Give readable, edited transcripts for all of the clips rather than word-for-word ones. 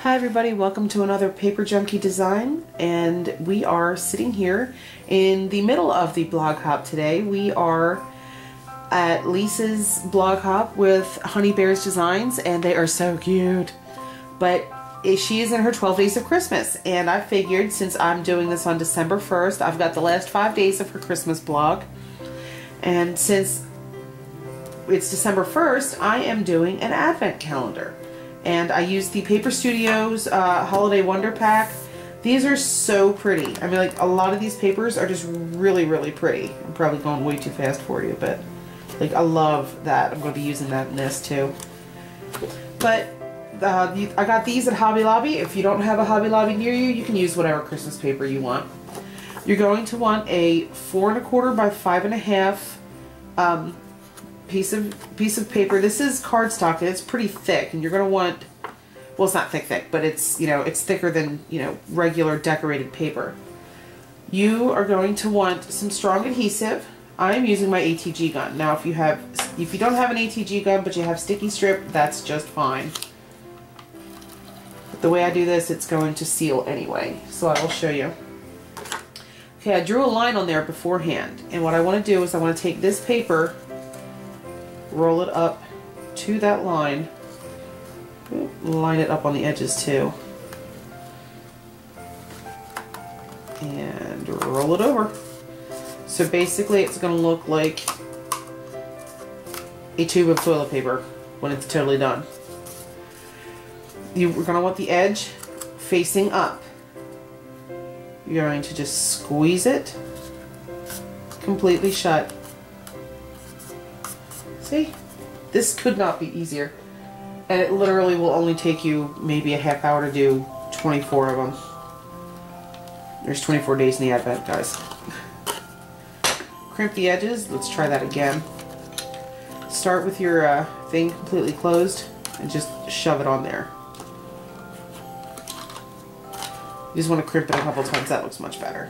Hi everybody, welcome to another Paper Junkie design, and we are sitting here in the middle of the blog hop today. We are at Lisa's blog hop with Honey Bears Designs, and they are so cute. But she is in her 12 days of Christmas, and I figured since I'm doing this on December 1st, I've got the last 5 days of her Christmas blog, and since it's December 1st, I am doing an advent calendar. And I use the Paper Studios Holiday Wonder Pack. These are so pretty. I mean, like, a lot of these papers are just really, really pretty. I'm probably going way too fast for you, but like, I love that. I'm going to be using that in this too. But I got these at Hobby Lobby. If you don't have a Hobby Lobby near you, you can use whatever Christmas paper you want. You're going to want a 4 1/4 by 5 1/2 piece of paper. This is cardstock and it's pretty thick, and you're going to want, well, it's not thick, but it's, you know, it's thicker than, you know, regular decorated paper. You are going to want some strong adhesive. I am using my ATG gun. Now if you don't have an ATG gun but you have sticky strip, that's just fine. But the way I do this, it's going to seal anyway, so I will show you. Okay, I drew a line on there beforehand, and what I want to do is I want to take this paper, roll it up to that line, line it up on the edges too, and roll it over. So basically it's going to look like a tube of toilet paper when it's totally done. We're going to want the edge facing up. You're going to just squeeze it completely shut. See? This could not be easier. And it literally will only take you maybe a half hour to do 24 of them. There's 24 days in the Advent, guys. Crimp the edges. Let's try that again. Start with your thing completely closed and just shove it on there. You just want to crimp it a couple times. That looks much better.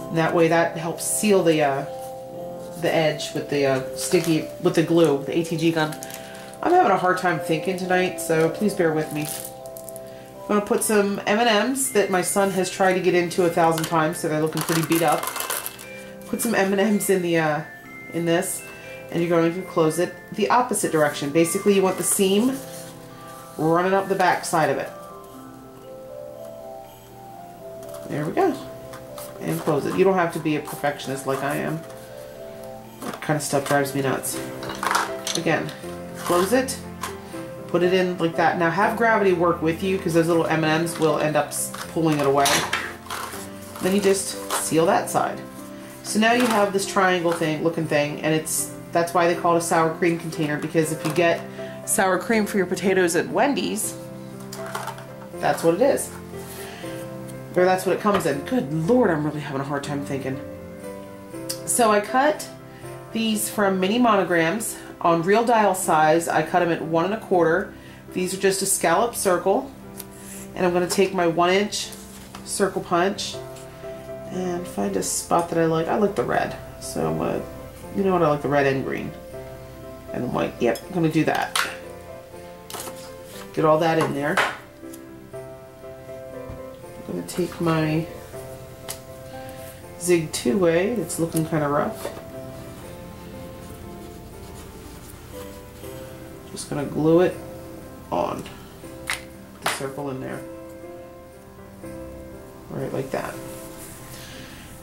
And that way that helps seal the edge with the glue, the ATG gun. I'm having a hard time thinking tonight, so please bear with me. I'm going to put some M&Ms that my son has tried to get into 1,000 times, so they're looking pretty beat up. Put some M&Ms in this, and you're going to close it the opposite direction. Basically, you want the seam running up the back side of it. There we go. And close it. You don't have to be a perfectionist like I am. That kind of stuff drives me nuts. Again, close it, put it in like that. Now have gravity work with you, because those little M&Ms will end up pulling it away. Then you just seal that side. So now you have this triangle looking thing, and that's why they call it a sour cream container, because if you get sour cream for your potatoes at Wendy's, that's what it is. Or that's what it comes in. Good Lord, I'm really having a hard time thinking. So I cut these from Mini Monograms on real dial size. I cut them at 1 1/4. These are just a scallop circle, and I'm going to take my 1-inch circle punch and find a spot that I like. I like the red, so I'm going to, you know what, I like the red and green and white. Yep, I'm going to do that. Get all that in there. I'm going to take my Zig 2-way that's looking kind of rough. Just going to glue it on. Put the circle in there. Right like that.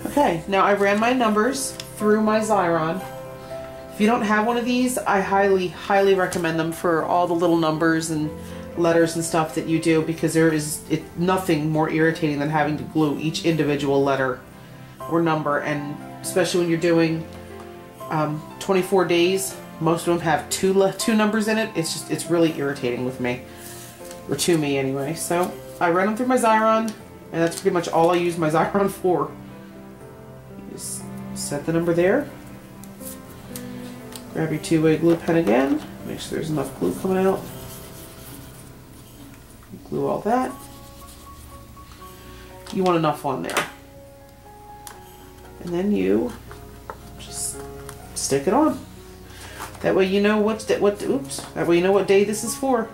Okay, now I ran my numbers through my Xyron. If you don't have one of these, I highly, highly recommend them for all the little numbers and letters and stuff that you do, because there is nothing more irritating than having to glue each individual letter or number, and especially when you're doing 24 days. Most of them have two numbers in it. It's really irritating with me, or to me anyway. So I ran them through my Xyron, and that's pretty much all I use my Xyron for. You just set the number there. Grab your 2-way glue pen again. Make sure there's enough glue coming out. Glue all that. You want enough on there, and then you just stick it on. That way you know that way you know what day this is for.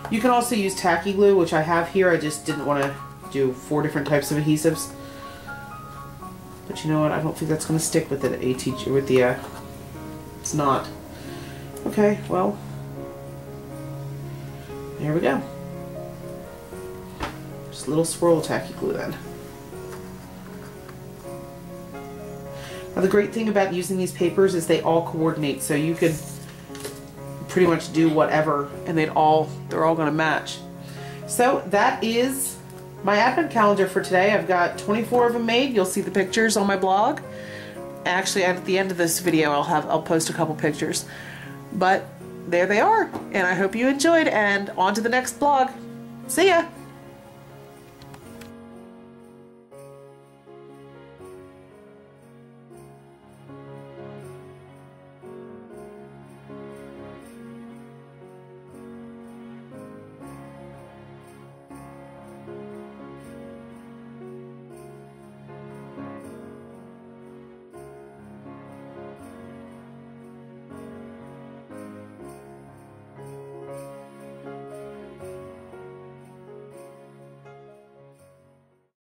You can also use tacky glue, which I have here. I just didn't want to do 4 different types of adhesives. But you know what? I don't think that's going to stick with it. It's not. Okay, well, there we go. Just a little swirl of tacky glue then. Now the great thing about using these papers is they all coordinate, so you could pretty much do whatever and they're all going to match. So that is my advent calendar for today. I've got 24 of them made. You'll see the pictures on my blog. Actually, at the end of this video I'll post a couple pictures. But there they are, and I hope you enjoyed, and on to the next blog. See ya!